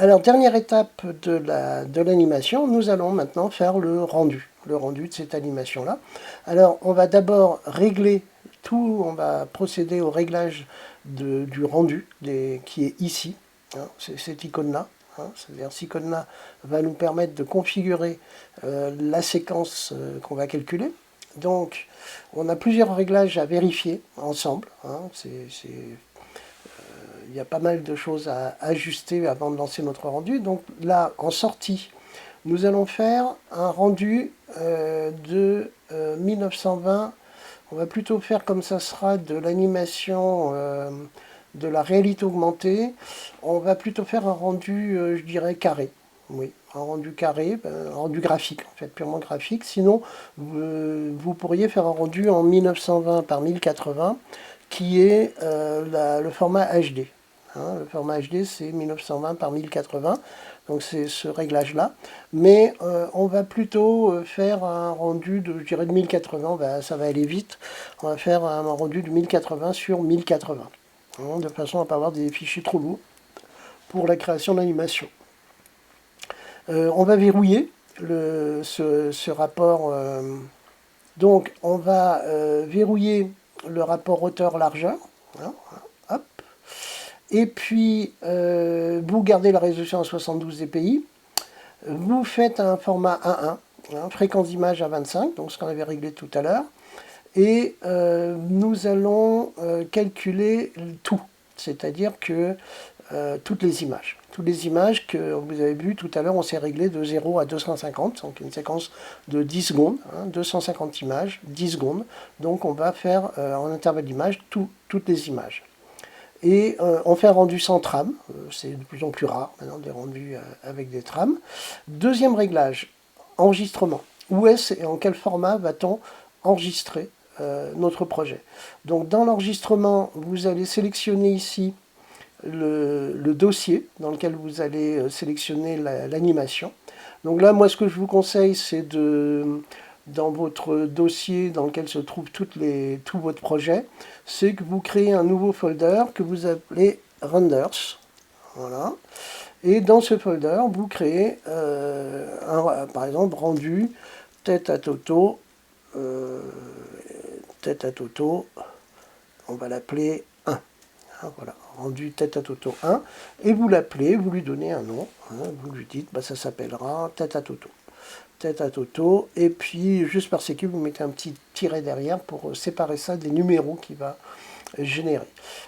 Alors, dernière étape de l'animation, nous allons maintenant faire le rendu de cette animation-là. Alors, on va d'abord régler tout, on va procéder au réglage du rendu qui est ici, hein, c'est cette icône-là. Hein, c'est-à-dire cette icône-là va nous permettre de configurer la séquence qu'on va calculer. Donc, on a plusieurs réglages à vérifier ensemble. Hein, il y a pas mal de choses à ajuster avant de lancer notre rendu. Donc là, en sortie, nous allons faire un rendu de 1920. On va plutôt faire comme ça sera de l'animation de la réalité augmentée. On va plutôt faire un rendu, je dirais, carré. Oui, un rendu carré, un rendu graphique, en fait, purement graphique. Sinon, vous pourriez faire un rendu en 1920 par 1080, qui est le format HD. Hein, le format HD, c'est 1920 par 1080, donc c'est ce réglage-là. Mais on va plutôt faire un rendu de, je dirais, de 1080, ben, ça va aller vite. On va faire un rendu de 1080 sur 1080, hein, de façon à ne pas avoir des fichiers trop lourds pour la création d'animation. On va verrouiller ce rapport. Donc, on va verrouiller le rapport hauteur-largeur. Hein, hop. Et puis, vous gardez la résolution à 72 dpi. Vous faites un format 1.1, hein, fréquence d'image à 25, donc ce qu'on avait réglé tout à l'heure. Et nous allons calculer tout, c'est-à-dire que toutes les images. Toutes les images que vous avez vues tout à l'heure, on s'est réglé de 0 à 250, donc une séquence de 10 secondes, hein, 250 images, 10 secondes. Donc on va faire en intervalle d'image toutes les images. Et on fait un rendu sans trame, c'est de plus en plus rare maintenant des rendus avec des trames. Deuxième réglage, enregistrement. Où est-ce et en quel format va-t-on enregistrer notre projet? Donc dans l'enregistrement, vous allez sélectionner ici le dossier dans lequel vous allez sélectionner l'animation. Donc là, moi, ce que je vous conseille, c'est dans votre dossier dans lequel se trouve tout votre projet, c'est que vous créez un nouveau folder que vous appelez Renders. Voilà. Et dans ce folder, vous créez, par exemple, rendu tête à Toto, on va l'appeler 1. Voilà, rendu tête à Toto 1, et vous l'appelez, vous lui donnez un nom, hein, vous lui dites, bah, ça s'appellera tête à Toto. Tête à Toto, et puis juste par sécu, vous mettez un petit tiret derrière pour séparer ça des numéros qu'il va générer.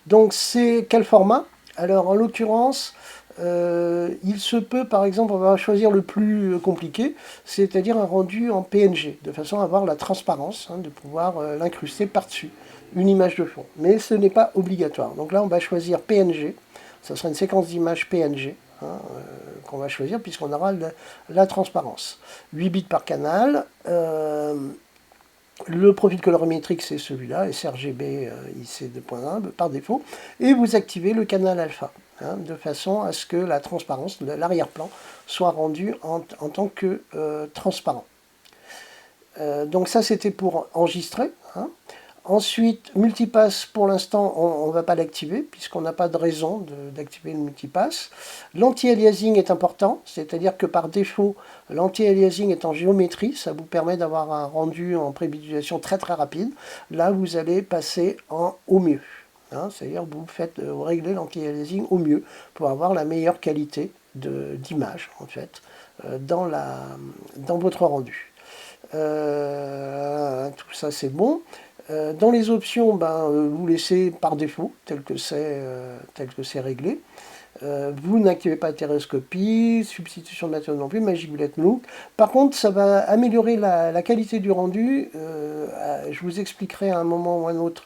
Donc c'est quel format? Alors en l'occurrence, il se peut, par exemple, on va choisir le plus compliqué, c'est-à-dire un rendu en PNG, de façon à avoir la transparence, hein, de pouvoir l'incruster par-dessus une image de fond. Mais ce n'est pas obligatoire. Donc là, on va choisir PNG, ça sera une séquence d'images PNG, hein, qu'on va choisir, puisqu'on aura la transparence. 8 bits par canal. Le profil colorimétrique, c'est celui-là, sRGB IC2.1 par défaut. Et vous activez le canal alpha, hein, de façon à ce que la transparence de l'arrière-plan soit rendue en tant que transparent. Donc ça, c'était pour enregistrer. Hein. Ensuite, multipass, pour l'instant, on ne va pas l'activer, puisqu'on n'a pas de raison d'activer le multipass. L'anti-aliasing est important, c'est-à-dire que par défaut, l'anti-aliasing est en géométrie, ça vous permet d'avoir un rendu en prévisualisation très très rapide. Là, vous allez passer au mieux. Hein, c'est-à-dire que vous réglez l'anti-aliasing au mieux pour avoir la meilleure qualité d'image, en fait, dans votre rendu. Tout ça, c'est bon. Dans les options, vous laissez par défaut, tel que c'est réglé. Vous n'activez pas stéréoscopie, substitution de matériaux non plus, Magic Bullet Look. Par contre, ça va améliorer la qualité du rendu. Je vous expliquerai à un moment ou à un autre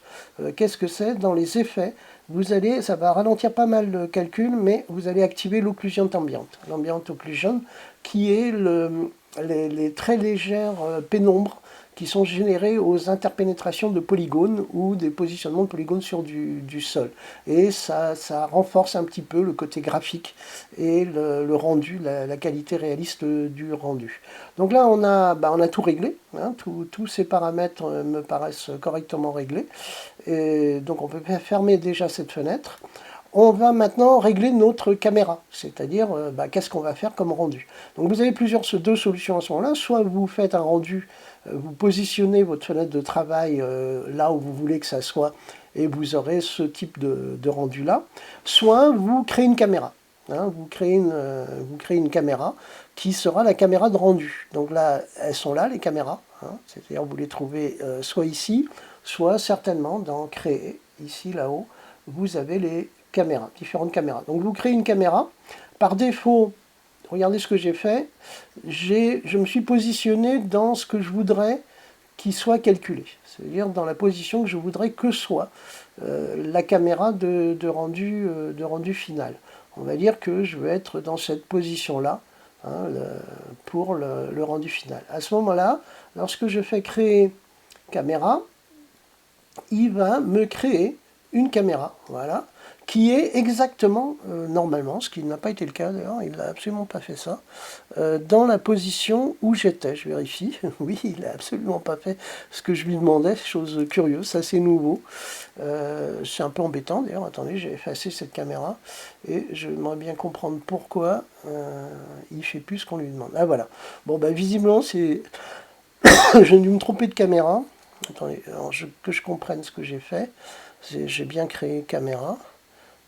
qu'est-ce que c'est. Dans les effets, ça va ralentir pas mal le calcul, mais vous allez activer l'occlusion ambiante. L'ambient occlusion, qui est les très légères pénombres qui sont générés aux interpénétrations de polygones ou des positionnements de polygones sur du sol. Et ça renforce un petit peu le côté graphique et le rendu, la qualité réaliste du rendu. Donc là, on a tout réglé, hein, tous ces paramètres me paraissent correctement réglés. Et donc on peut fermer déjà cette fenêtre. on va maintenant régler notre caméra, c'est-à-dire qu'est-ce qu'on va faire comme rendu. Donc vous avez deux solutions à ce moment-là, soit vous faites un rendu, vous positionnez votre fenêtre de travail là où vous voulez que ça soit, et vous aurez ce type de rendu-là, soit vous créez une caméra. Hein, vous créez une caméra qui sera la caméra de rendu. Donc là, elles sont là, les caméras, hein, c'est-à-dire vous les trouvez soit ici, soit certainement dans Créer, ici, là-haut, vous avez les caméras, différentes caméras. Donc vous créez une caméra. Par défaut, regardez ce que j'ai fait. Je me suis positionné dans ce que je voudrais qu'il soit calculé. C'est-à-dire dans la position que je voudrais que soit la caméra de rendu final. On va dire que je veux être dans cette position-là hein, pour le rendu final. À ce moment-là, lorsque je fais créer caméra, il va me créer une caméra, voilà, qui est exactement, normalement, ce qui n'a pas été le cas d'ailleurs, il n'a absolument pas fait ça, dans la position où j'étais, je vérifie, oui, il n'a absolument pas fait ce que je lui demandais, chose curieuse, ça c'est nouveau, c'est un peu embêtant d'ailleurs, attendez, j'ai effacé cette caméra, et j'aimerais bien comprendre pourquoi il ne fait plus ce qu'on lui demande. Ah voilà, bon ben visiblement c'est... j'ai dû me tromper de caméra. Attendez, alors que je comprenne ce que j'ai fait. J'ai bien créé caméra.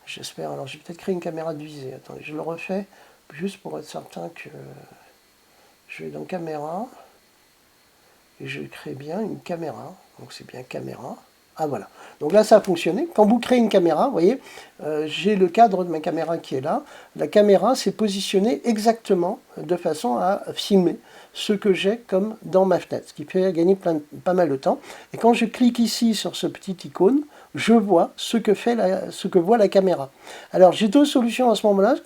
J'espère. Alors j'ai peut-être créé une caméra de visée. Attendez, je le refais juste pour être certain que je vais dans caméra et je crée bien une caméra. Donc c'est bien caméra. Ah voilà. Donc là ça a fonctionné. Quand vous créez une caméra, vous voyez, j'ai le cadre de ma caméra qui est là. La caméra s'est positionnée exactement de façon à filmer ce que j'ai comme dans ma fenêtre, ce qui fait gagner pas mal de temps. Et quand je clique ici sur ce petit icône, je vois ce que voit la caméra. Alors j'ai deux solutions à ce moment-là, ce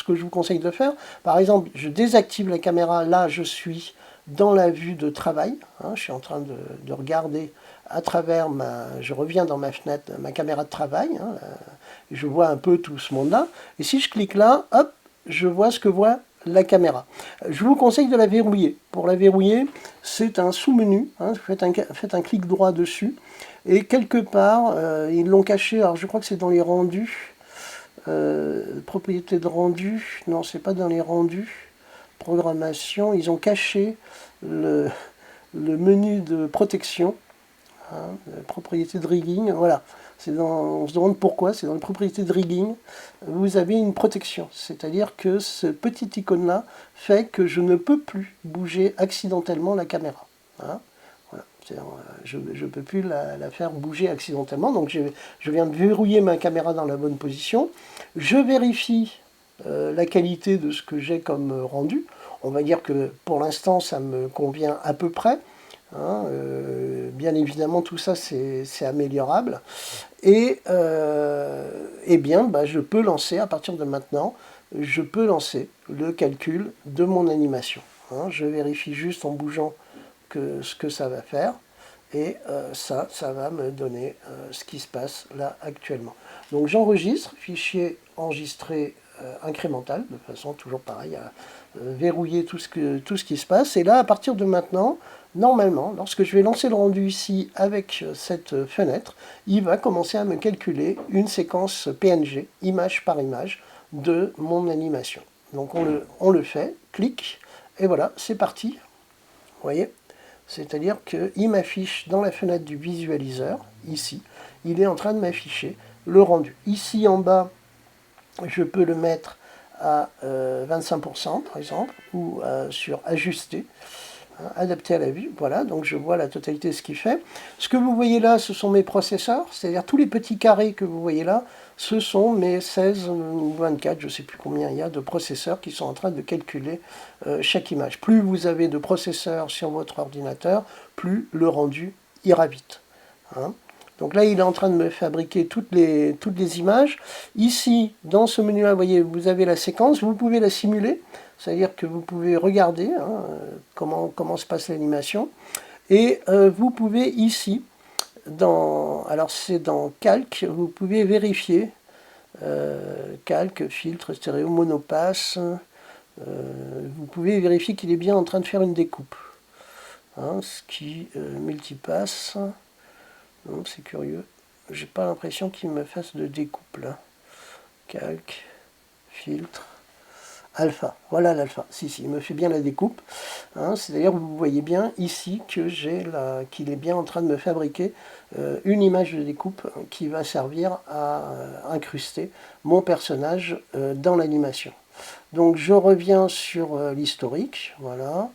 que je vous conseille de faire. Par exemple, je désactive la caméra, là je suis dans la vue de travail, hein, je suis en train de regarder à travers je reviens dans ma fenêtre, ma caméra de travail, hein, je vois un peu tout ce monde-là, et si je clique là, hop, je vois ce que voit la caméra. Je vous conseille de la verrouiller. Pour la verrouiller, c'est un sous-menu, hein, faites un clic droit dessus, et quelque part, ils l'ont caché, alors je crois que c'est dans les rendus, propriété de rendu, non c'est pas dans les rendus, programmation, ils ont caché le menu de protection, hein, propriété de rigging, voilà. On se demande pourquoi, c'est dans les propriétés de rigging, vous avez une protection. C'est-à-dire que ce petit icône-là fait que je ne peux plus bouger accidentellement la caméra. Hein. Voilà. Je ne peux plus la faire bouger accidentellement. Donc je viens de verrouiller ma caméra dans la bonne position. Je vérifie la qualité de ce que j'ai comme rendu. On va dire que pour l'instant ça me convient à peu près. Hein, bien évidemment tout ça c'est améliorable. Et bien je peux lancer à partir de maintenant, je peux lancer le calcul de mon animation. Hein, je vérifie juste en bougeant ce que ça va faire. Et ça va me donner ce qui se passe là actuellement. Donc j'enregistre, fichier enregistré incrémental, de façon toujours pareil à verrouiller tout ce qui se passe. Et là, à partir de maintenant, normalement, lorsque je vais lancer le rendu ici avec cette fenêtre, il va commencer à me calculer une séquence PNG, image par image, de mon animation. Donc on le fait, clic, et voilà, c'est parti. Vous voyez ? C'est-à-dire qu'il m'affiche dans la fenêtre du visualiseur, ici, il est en train de m'afficher le rendu. Ici en bas, je peux le mettre à 25% par exemple, ou sur ajuster, hein, adapter à la vue. Voilà, donc je vois la totalité de ce qu'il fait. Ce que vous voyez là, ce sont mes processeurs, c'est-à-dire tous les petits carrés que vous voyez là, ce sont mes 16 ou 24, je ne sais plus combien il y a de processeurs qui sont en train de calculer chaque image. Plus vous avez de processeurs sur votre ordinateur, plus le rendu ira vite. Hein. Donc là, il est en train de me fabriquer toutes les images. Ici, dans ce menu-là, vous voyez, vous avez la séquence, vous pouvez la simuler, c'est-à-dire que vous pouvez regarder hein, comment se passe l'animation. Et vous pouvez ici, alors c'est dans Calque, vous pouvez vérifier Calque, filtre, stéréo, monopasse. Vous pouvez vérifier qu'il est bien en train de faire une découpe. Hein, ce qui multipasse. C'est curieux. J'ai pas l'impression qu'il me fasse de découpe là. calque, filtre, alpha. Voilà l'alpha. Si, il me fait bien la découpe. Hein, c'est d'ailleurs, vous voyez bien ici que qu'il est bien en train de me fabriquer une image de découpe qui va servir à incruster mon personnage dans l'animation. Donc je reviens sur l'historique, voilà,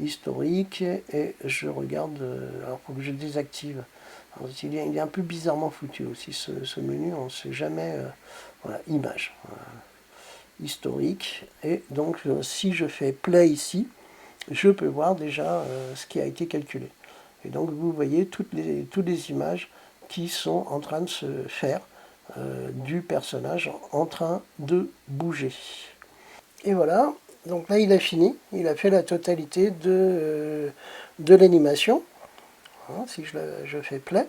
historique, et je regarde, alors faut que je désactive. Alors, il est un peu bizarrement foutu aussi ce menu, on ne sait jamais, voilà, image, voilà, historique, et donc si je fais play ici, je peux voir déjà ce qui a été calculé. Et donc vous voyez toutes les images qui sont en train de se faire du personnage en train de bouger. Et voilà, donc là il a fini, il a fait la totalité de l'animation. Hein, si je fais play,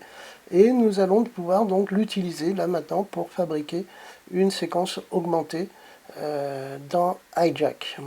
et nous allons pouvoir donc l'utiliser là maintenant pour fabriquer une séquence augmentée dans Hijack.